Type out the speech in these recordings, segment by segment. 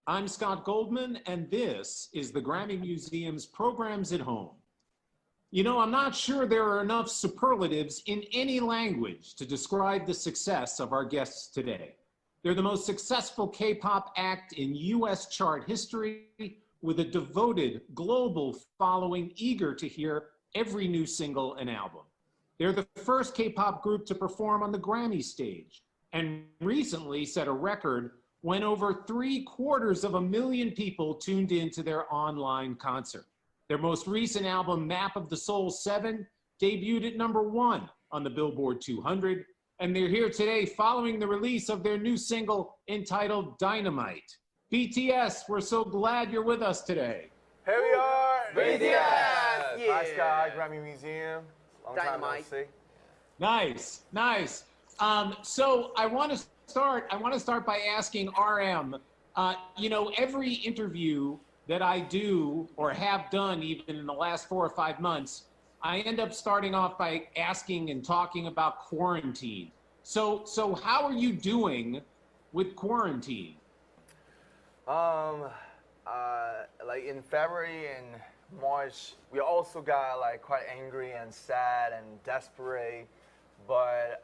I'm Scott Goldman, and this is the Grammy Museum's Programs at Home. You know, I'm not sure there are enough superlatives in any language to describe the success of our guests today. They're the most successful K-pop act in US chart history, with a devoted global following eager to hear every new single and album. They're the first K-pop group to perform on the Grammy stage, and recently set a record when over 750,000 people tuned into their online concert. Their most recent album, Map of the Soul 7, debuted at #1 on the Billboard 200, and they're here today following the release of their new single entitled Dynamite. BTS, we're so glad you're with us today. Here we are, BTS! Yeah. Hi, Sky, Grammy Museum. Long Dynamite. time no see. Nice, nice. So I want to start by asking RM. You know, every interview that I do or have done, even in the last 4 or 5 months, I end up starting off by asking and talking about quarantine. So how are you doing with quarantine? Like in February and March, we also got like quite angry and sad and desperate. But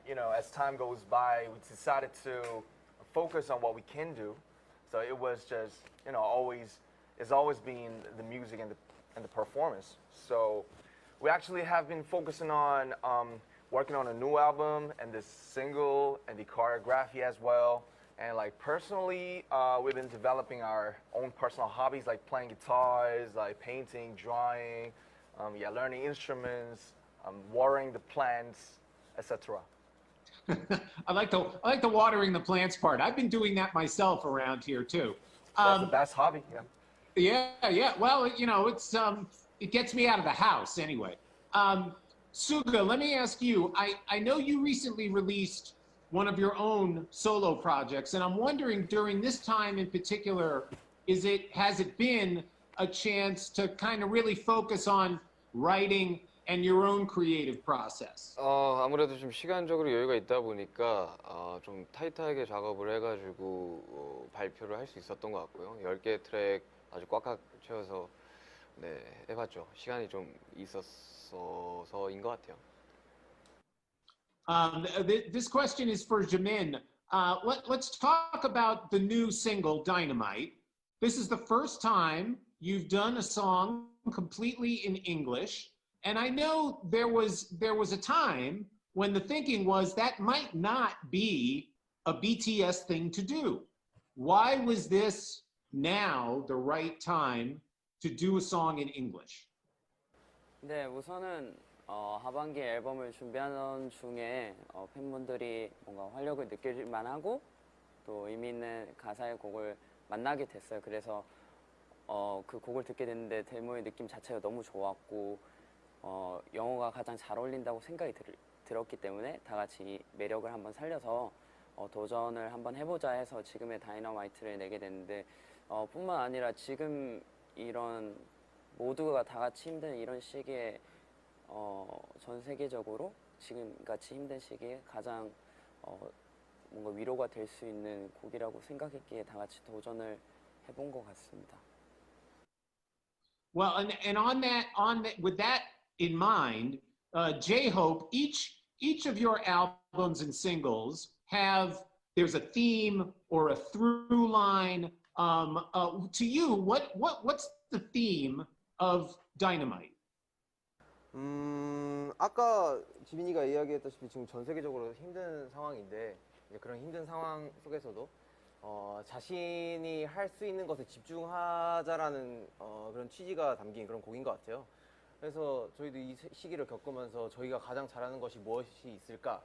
you know, as time goes by, we decided to focus on what we can do. So it was just, you know, it's always been the music and the performance. So we actually have been focusing on working on a new album and this single and the choreography as well. And like personally, we've been developing our own personal hobbies, like playing guitars, like painting, drawing, learning instruments, watering the plants, etc. I like the watering the plants part. I've been doing that myself around here too. That's the best hobby. Yeah. Well, you know, it gets me out of the house anyway. Suga, let me ask you. I know you recently released one of your own solo projects, and I'm wondering, during this time in particular, has it been a chance to kind of really focus on writing and your own creative process? 아무래도 좀 시간적으로 여유가 있다 보니까 좀 타이트하게 작업을 해가지고 발표를 할 수 있었던 것 같고요. 10개 트랙 아주 꽉꽉 채워서 네, 해봤죠. 시간이 좀 있었어서인 것 같아요. This question is for Jimin. Let's talk about the new single, Dynamite. This is the first time you've done a song completely in English. And I know there was a time when the thinking was that might not be a BTS thing to do. Why was this now the right time to do a song in English? 네, 우선은 하반기 앨범을 준비하는 중에 팬분들이 뭔가 활력을 느낄 만하고 또 의미 있는 가사의 곡을 만나게 됐어요. 그래서 그 곡을 듣게 됐는데 데모의 느낌 자체가 너무 좋았고 영어가 가장 잘 어울린다고 생각이 들었기 때문에 다 같이 매력을 한번 살려서 도전을 한번 해보자 해서 지금의 다이너마이트를 내게 됐는데 뿐만 아니라 지금 이런 모두가 다 같이 힘든 이런 시기에 전 세계적으로 지금같이 힘든 시기에 가장 뭔가 위로가 될 수 있는 곡이라고 생각했기에 다 같이 도전을 해본 것 같습니다. Well, and on that, with that in mind, J-Hope, each of your albums and singles there's a theme or a through line. To you, what's the theme of Dynamite? 아까 지민이가 이야기했다시피 지금 전 세계적으로 힘든 상황인데 그런 힘든 상황 속에서도 자신이 할 수 있는 것에 집중하자라는 그런 취지가 담긴 그런 곡인 것 같아요. 그래서 저희도 이 시기를 겪으면서 저희가 가장 잘하는 것이 무엇이 있을까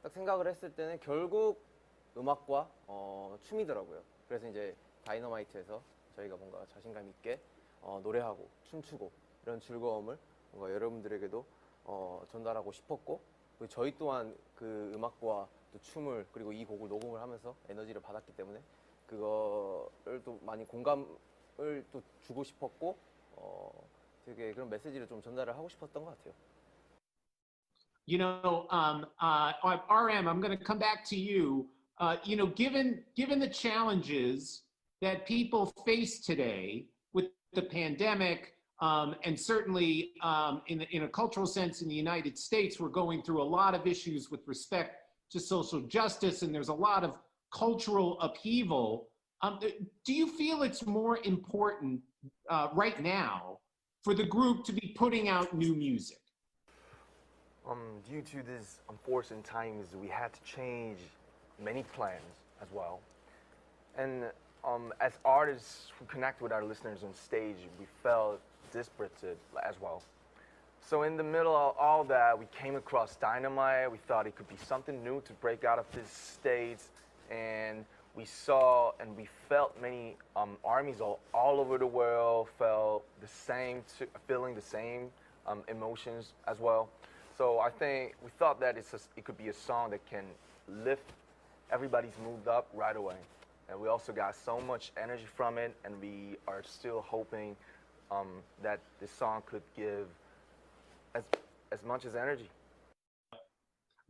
딱 생각을 했을 때는 결국 음악과 춤이더라고요. 그래서 이제 다이너마이트에서 저희가 뭔가 자신감 있게 노래하고 춤추고 이런 즐거움을 뭔가 여러분들에게도 전달하고 싶었고 저희 또한 그 음악과 또 춤을 그리고 이 곡을 녹음을 하면서 에너지를 받았기 때문에 그거를 또 많이 공감을 또 주고 싶었고 되게 그런 메시지를 좀 전달을 하고 싶었던 것 같아요. You know, RM, I'm going to come back to you. You know, given the challenges that people face today with the pandemic, and certainly in a cultural sense in the United States, we're going through a lot of issues with respect to social justice, and there's a lot of cultural upheaval. Do you feel it's more important right now for the group to be putting out new music? Due to this unfortunate times, we had to change many plans as well. And as artists who connect with our listeners on stage, we felt disparate as well. So in the middle of all that, we came across Dynamite. We thought it could be something new to break out of this state. And we saw and we felt many armies all over the world felt the same, feeling the same emotions as well. So I think we thought that it could be a song that can lift everybody's mood up right away. And we also got so much energy from it, and we are still hoping that this song could give as much as energy.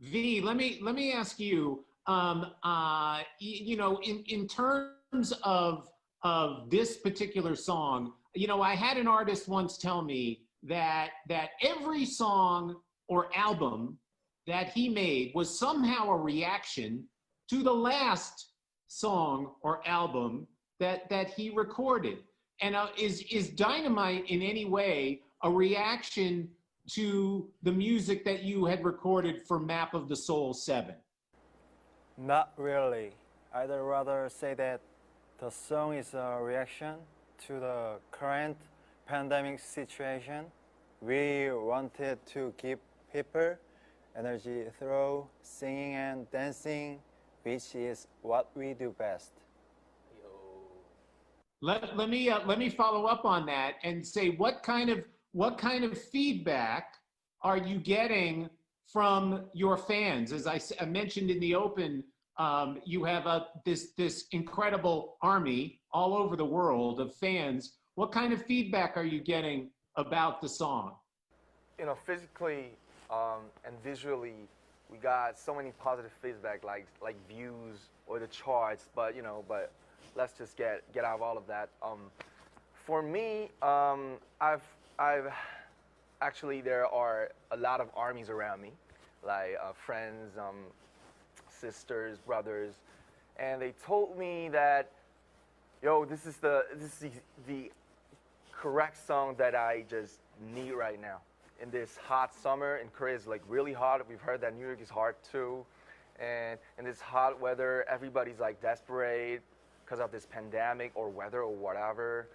V, let me ask you, you know, in terms of this particular song, you know, I had an artist once tell me that every song or album that he made was somehow a reaction to the last song or album that he recorded. And is Dynamite in any way a reaction to the music that you had recorded for Map of the Soul 7? Not really. I'd rather say that the song is a reaction to the current pandemic situation. We wanted to give people energy through singing and dancing, which is what we do best. Let me follow up on that and say, what kind of feedback are you getting from your fans? As I mentioned in the open, you have this incredible army all over the world of fans. What kind of feedback are you getting about the song? You know, physically and visually, we got so many positive feedback, like views or the charts. But you know, let's just get out of all of that. For me, I've actually, there are a lot of armies around me, like friends, sisters, brothers, and they told me that, yo, this is the correct song that I just need right now. In this hot summer, in Korea is like really hot. We've heard that New York is hot too. And in this hot weather, everybody's like desperate because of this pandemic or weather or whatever.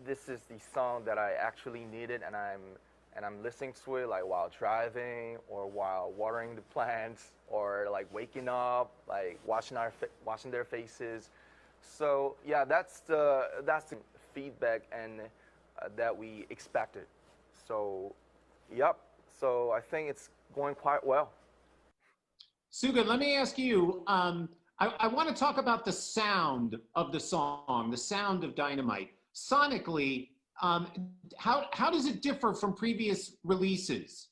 This is the song that I actually needed, and I'm listening to it like while driving or while watering the plants or like waking up, like watching their faces. So yeah, that's the feedback and that we expected. So yep. So I think it's going quite well. Suga, let me ask you. I want to talk about the sound of the song, the sound of Dynamite. Sonically, how does it differ from previous releases?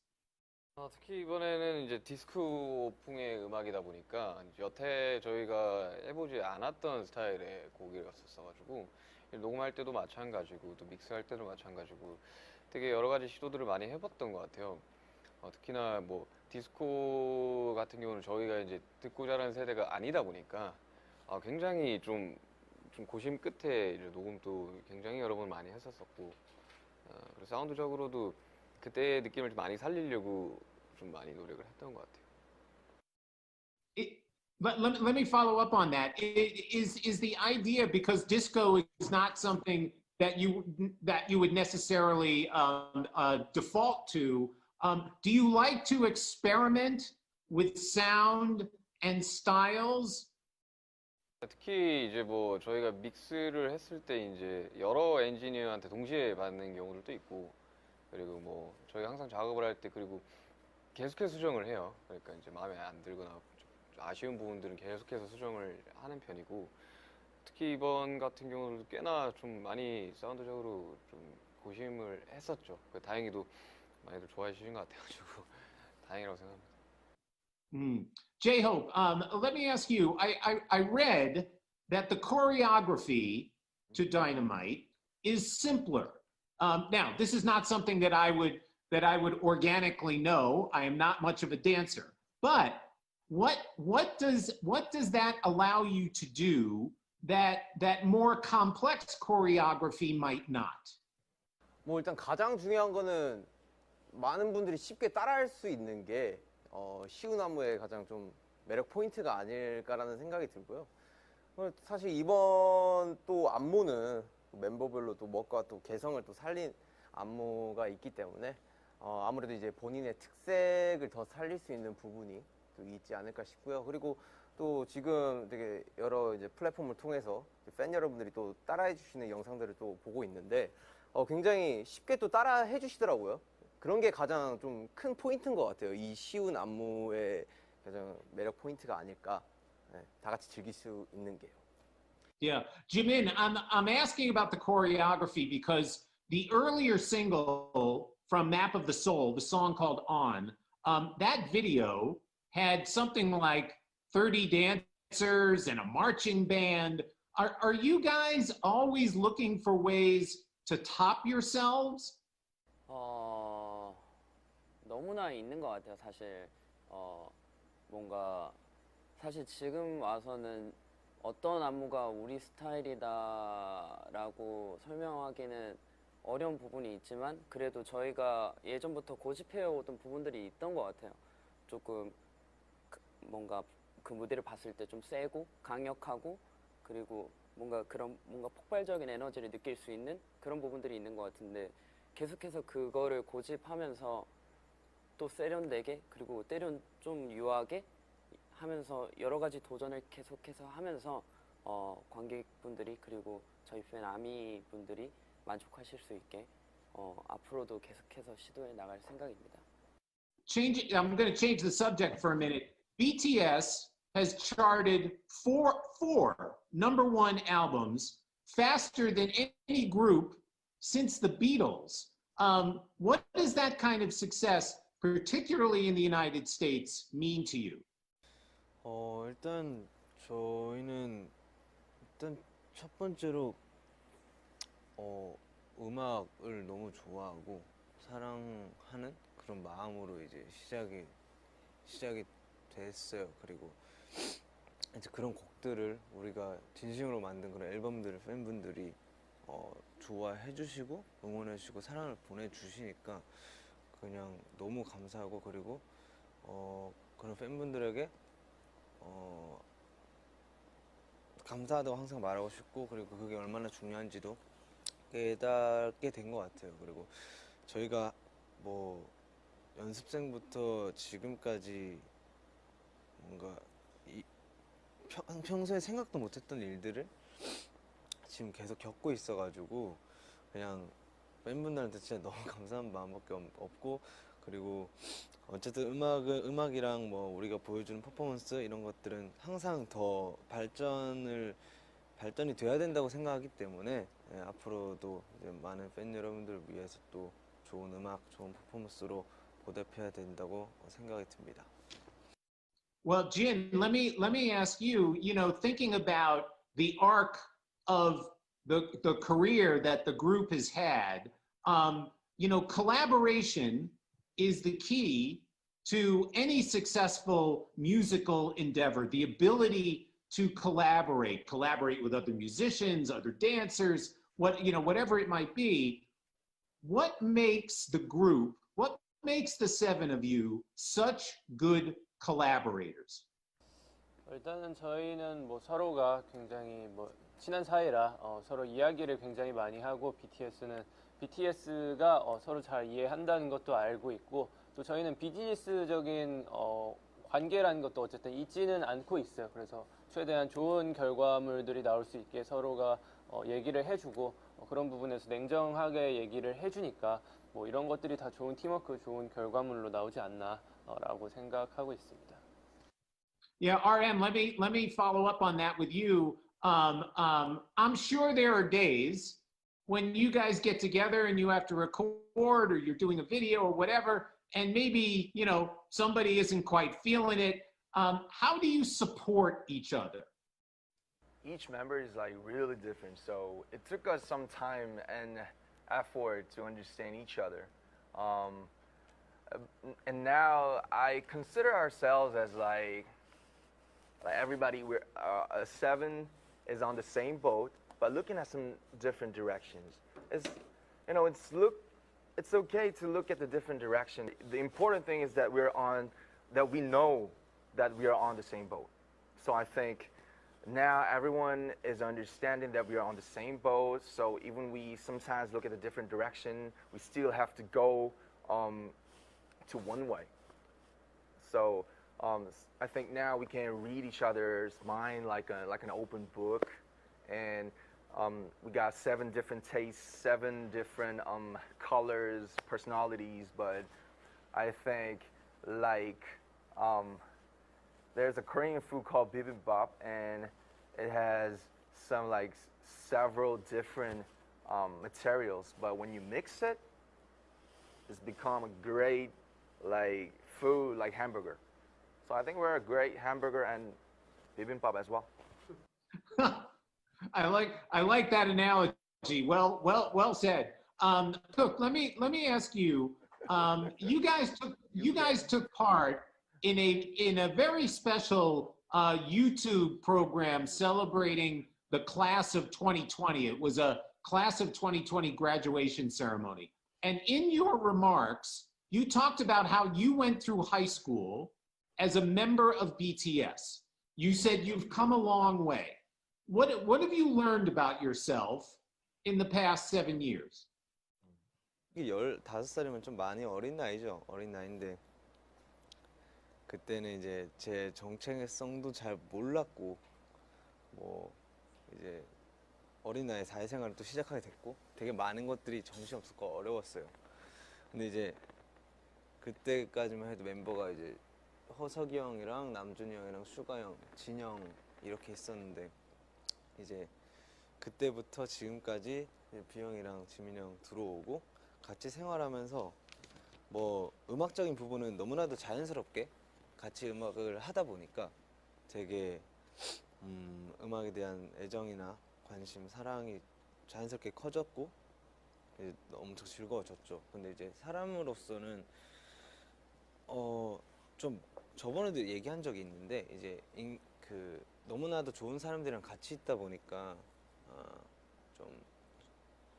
특히 이번에는 이제 디스코풍의 음악이다 보니까 여태 저희가 해보지 않았던 스타일의 곡이었어가지고 녹음할 때도 마찬가지고 또 믹스할 때도 마찬가지고 되게 여러 가지 시도들을 많이 해봤던 것 같아요. 특히나 뭐 디스코 같은 경우는 저희가 이제 듣고 자란 세대가 아니다 보니까 굉장히 좀 고심 끝에 이제 녹음도 굉장히 여러 번 많이 했었었고, 그래서 사운드적으로도 그때의 느낌을 좀 많이 살리려고 좀 많이 노력을 했던 것 같아요. Let me follow up on that. Is the idea, because disco is not something that you would necessarily default to? Do you like to experiment with sound and styles? 특히 이제 뭐 저희가 믹스를 했을 때 이제 여러 엔지니어한테 동시에 받는 경우들도 있고, 그리고 뭐 저희가 항상 작업을 할 때 그리고 계속해서 수정을 해요. 그러니까 이제 마음에 안 들거나 좀 아쉬운 부분들은 계속해서 수정을 하는 편이고, 특히 이번 같은 경우는 꽤나 좀 많이 사운드적으로 좀 고심을 했었죠. 다행히도 많이들 좋아해 주신 것 같아가지고 다행이라고 생각합니다. J-Hope, let me ask you, I read that the choreography to Dynamite is simpler. Now, this is not something that I would organically know. I am not much of a dancer, but what does that allow you to do that more complex choreography might not? 뭐 일단 가장 중요한 거는 많은 분들이 쉽게 따라할 수 있는 게 쉬운 안무의 가장 좀 매력 포인트가 아닐까라는 생각이 들고요. 사실 이번 또 안무는 멤버별로 또 멋과 또 개성을 또 살린 안무가 있기 때문에 아무래도 이제 본인의 특색을 더 살릴 수 있는 부분이 또 있지 않을까 싶고요. 그리고 또 지금 되게 여러 이제 플랫폼을 통해서 팬 여러분들이 또 따라해 주시는 영상들을 또 보고 있는데 굉장히 쉽게 또 따라해 주시더라고요. 그런 게 가장 좀 큰 포인트인 것 같아요. 이 쉬운 안무의 가장 매력 포인트가 아닐까. 다 같이 즐길 수 있는 게요. Yeah, Jimin, I'm asking about the choreography because the earlier single from Map of the Soul, the song called On, that video had something like 30 dancers and a marching band. Are you guys always looking for ways to top yourselves? 너무나 있는 것 같아요. 사실 뭔가 사실 지금 와서는 어떤 안무가 우리 스타일이다라고 설명하기는 어려운 부분이 있지만 그래도 저희가 예전부터 고집해오던 부분들이 있던 것 같아요. 조금 뭔가 그 무대를 봤을 때 좀 세고 강력하고 그리고 뭔가 폭발적인 에너지를 느낄 수 있는 그런 부분들이 있는 것 같은데 계속해서 그거를 고집하면서 또 세련되게 그리고 때론 좀 유하게 하면서 여러 가지 도전을 계속해서 하면서 관객분들이 그리고 저희 팬 아미 분들이 만족하실 수 있게 앞으로도 계속해서 시도해 나갈 생각입니다. I'm going to change the subject for a minute. BTS has charted four #1 albums faster than any group since the Beatles. What does that kind of success, particularly in the United States, mean to you? 일단 저희는 첫 번째로 음악을 너무 좋아하고 사랑하는 그런 마음으로 이제 시작이 됐어요. 그리고 이제 그런 곡들을 우리가 진심으로 만든 그런 앨범들을 팬분들이 좋아해 주시고 응원해 주시고 사랑을 보내주시니까 그냥 너무 감사하고 그리고 그런 팬분들에게 감사하다고 항상 말하고 싶고 그리고 그게 얼마나 중요한지도 깨닫게 된 것 같아요. 그리고 저희가 뭐 연습생부터 지금까지 뭔가 평소에 생각도 못했던 일들을 지금 계속 겪고 있어가지고 그냥 팬분들한테 진짜 너무 감사한 마음밖에 없고 그리고 어쨌든 음악이랑 뭐 우리가 보여주는 퍼포먼스 이런 것들은 항상 더 발전이 돼야 된다고 생각하기 때문에 앞으로도 이제 많은 팬 여러분들을 위해서 또 좋은 음악, 좋은 퍼포먼스로 보답해야 된다고 생각이 듭니다. Well, Jin, let me ask you, thinking about the arc of the career that the group has had, collaboration is the key to any successful musical endeavor, the ability to collaborate with other musicians, other dancers, whatever it might be. What makes the group, what makes the seven of you such good collaborators? 일단은 저희는 뭐 서로가 굉장히 뭐 친한 사이라 서로 이야기를 굉장히 많이 하고 BTS가 서로 잘 이해한다는 것도 알고 있고 또 저희는 비즈니스적인 관계라는 것도 어쨌든 있지는 않고 있어요. 그래서 최대한 좋은 결과물들이 나올 수 있게 서로가 얘기를 해주고 그런 부분에서 냉정하게 얘기를 해주니까 뭐 이런 것들이 다 좋은 팀워크, 좋은 결과물로 나오지 않나라고 생각하고 있습니다. Yeah, RM, let me follow up on that with you. I'm sure there are days when you guys get together and you have to record or you're doing a video or whatever, and maybe, you know, somebody isn't quite feeling it. How do you support each other? Each member is like really different, so it took us some time and effort to understand each other. And now I consider ourselves as like everybody, we're a seven is on the same boat, but looking at some different directions. It's, you know, it's okay to look at the different direction. The important thing is that we know that we are on the same boat. So I think now everyone is understanding that we are on the same boat. So even we sometimes look at a different direction, we still have to go to one way. So I think now we can read each other's mind like an open book, and we got 7 different tastes, 7 different colors, personalities. But I think like there's a Korean food called bibimbap, and it has some like several different materials. But when you mix it, it's become a great like food, like hamburger. So I think we're a great hamburger and bibimbap as well. I like that analogy. Well said. Cook, let me ask you. You guys took part in a very special YouTube program celebrating the class of 2020. It was a class of 2020 graduation ceremony. And in your remarks, you talked about how you went through high school as a member of BTS. You said you've come a long way. What have you learned about yourself in the past 7 years? 이게 15살이면 좀 많이 어린 나이죠. 어린 나이인데 그때는 이제 제 정체성도 잘 몰랐고 뭐 이제 어린 나이에 사회생활을 또 시작하게 됐고 되게 많은 것들이 정신없었고 어려웠어요. 근데 이제 그때까지만 해도 멤버가 이제 허석이 형이랑 남준이 형이랑 슈가 형, 진영 이렇게 있었는데 이제 그때부터 지금까지 비형이랑 지민이 형 들어오고 같이 생활하면서 뭐 음악적인 부분은 너무나도 자연스럽게 같이 음악을 하다 보니까 되게 음악에 대한 애정이나 관심, 사랑이 자연스럽게 커졌고 엄청 즐거워졌죠. 근데 이제 사람으로서는 좀 저번에도 얘기한 적이 있는데 이제 너무나도 좋은 사람들이랑 같이 있다 보니까 좀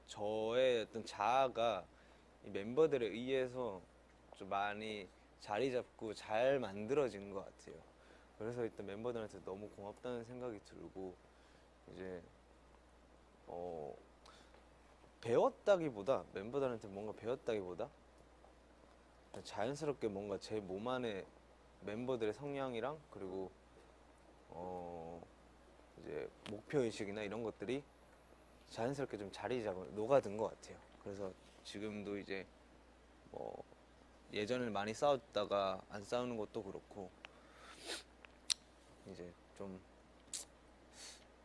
저의 어떤 자아가 이 멤버들에 의해서 좀 많이 자리 잡고 잘 만들어진 것 같아요. 그래서 일단 멤버들한테 너무 고맙다는 생각이 들고 이제 배웠다기보다 멤버들한테 뭔가 배웠다기보다 자연스럽게 뭔가 제 몸 안에 멤버들의 성향이랑 그리고 이제 목표의식이나 이런 것들이 자연스럽게 좀 자리 잡아 녹아든 것 같아요. 그래서 지금도 이제 뭐 예전에 많이 싸웠다가 안 싸우는 것도 그렇고 이제 좀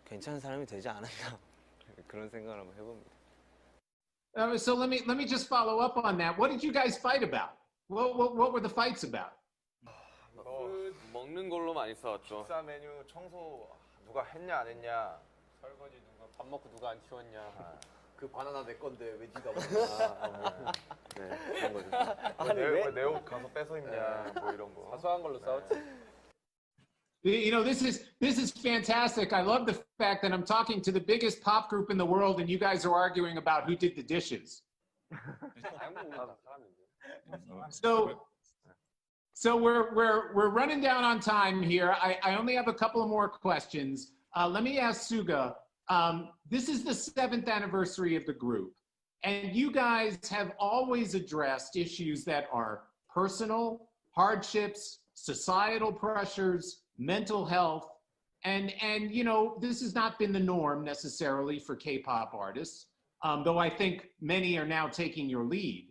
괜찮은 사람이 되지 않았나 그런 생각을 한번 해봅니다. So let me just follow up on that. What did you guys fight about? What were the fights about? 먹는 걸로 많이 싸웠죠. 식사 메뉴 청소 누가 했냐 안 했냐, 설거지 누가 밥 먹고 누가 안 치웠냐. 그 바나나 내 건데 왜 네가 먹냐. 네, 그런 거죠. 왜 내 옷 가서 뺏어 입냐, 뭐 이런 거. 사소한 걸로 싸웠지. You know, this is fantastic. I love the fact that I'm talking to the biggest pop group in the world, and you guys are arguing about who did the dishes. So we're running down on time here. I only have a couple of more questions. Let me ask Suga. This is the 7th anniversary of the group, and you guys have always addressed issues that are personal, hardships, societal pressures, mental health, and you know, this has not been the norm necessarily for K-pop artists, though I think many are now taking your lead.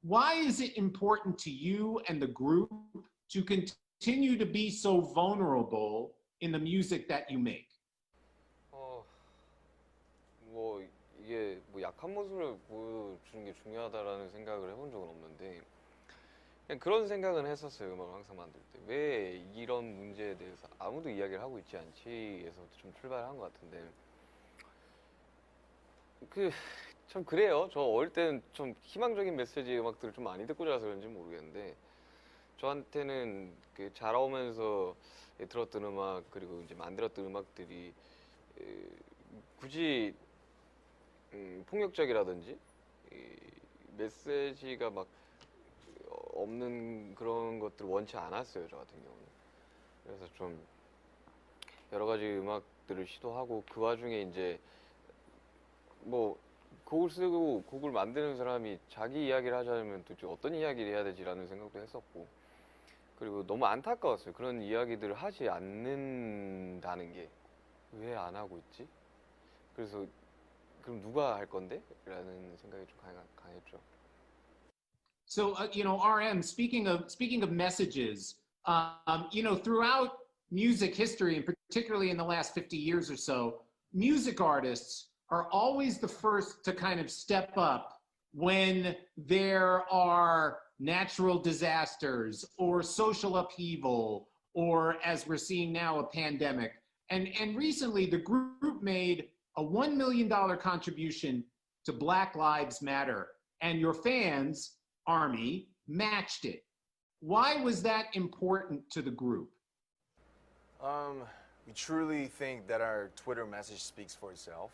Why is it important to you and the group to continue to be so vulnerable in the music that you make? 뭐 이게 뭐 약한 모습을 보여주는 게 중요하다라는 생각을 해본 적은 없는데 그냥 그런 생각은 했었어요. 음악을 항상 만들 때. 왜 이런 문제에 대해서 아무도 이야기를 하고 있지 않지?에서 좀 출발한 것 같은데. 참 그래요. 저 어릴 때는 좀 희망적인 메시지 음악들을 좀 많이 듣고 자라서 그런지 모르겠는데 저한테는 자라오면서 들었던 음악 그리고 이제 만들었던 음악들이 굳이 폭력적이라든지 메시지가 막 없는 그런 것들을 원치 않았어요. 저 같은 경우는. 그래서 좀 여러 가지 음악들을 시도하고 그 와중에 이제 뭐 곡을 쓰고 곡을 만드는 사람이 자기 이야기를 하자면 도대체 어떤 이야기를 해야 되지라는 생각도 했었고 그리고 너무 안타까웠어요. 그런 이야기들을 하지 않는다는 게 왜 안 하고 있지? 그래서 그럼 누가 할 건데? 라는 생각이 좀 강했죠. So, RM, speaking of messages, throughout music history, and particularly in the last 50 years or so, music artists are always the first to kind of step up when there are natural disasters or social upheaval, or as we're seeing now, a pandemic. And recently, the group made a $1 million contribution to Black Lives Matter, and your fans, Army, matched it. Why was that important to the group? We truly think that our Twitter message speaks for itself.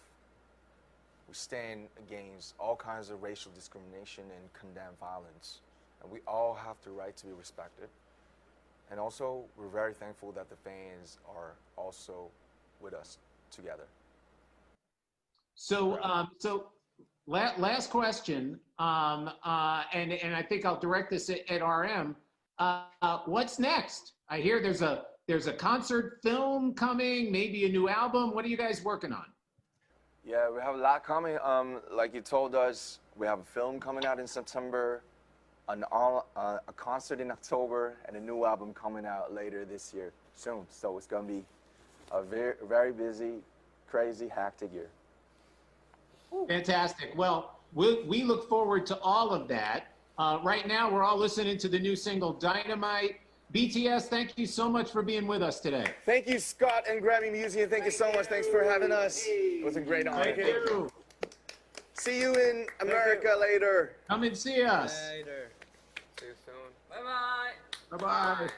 We stand against all kinds of racial discrimination and condemn violence. And we all have the right to be respected. And also, we're very thankful that the fans are also with us together. So, last question, and I think I'll direct this at RM. What's next? I hear there's a concert film coming, maybe a new album. What are you guys working on? Yeah, we have a lot coming. Like you told us, we have a film coming out in September, a concert in October, and a new album coming out later this year, soon. So it's gonna be a very, very busy, crazy, hectic year. Fantastic. Well, we look forward to all of that. Right now, we're all listening to the new single, Dynamite. BTS, thank you so much for being with us today. Thank you, Scott and Grammy Museum. Thank you so much. Thanks for having us. It was a great honor. Thank you. See you in America later. Come and see us. Later. See you soon. Bye bye. Bye-bye.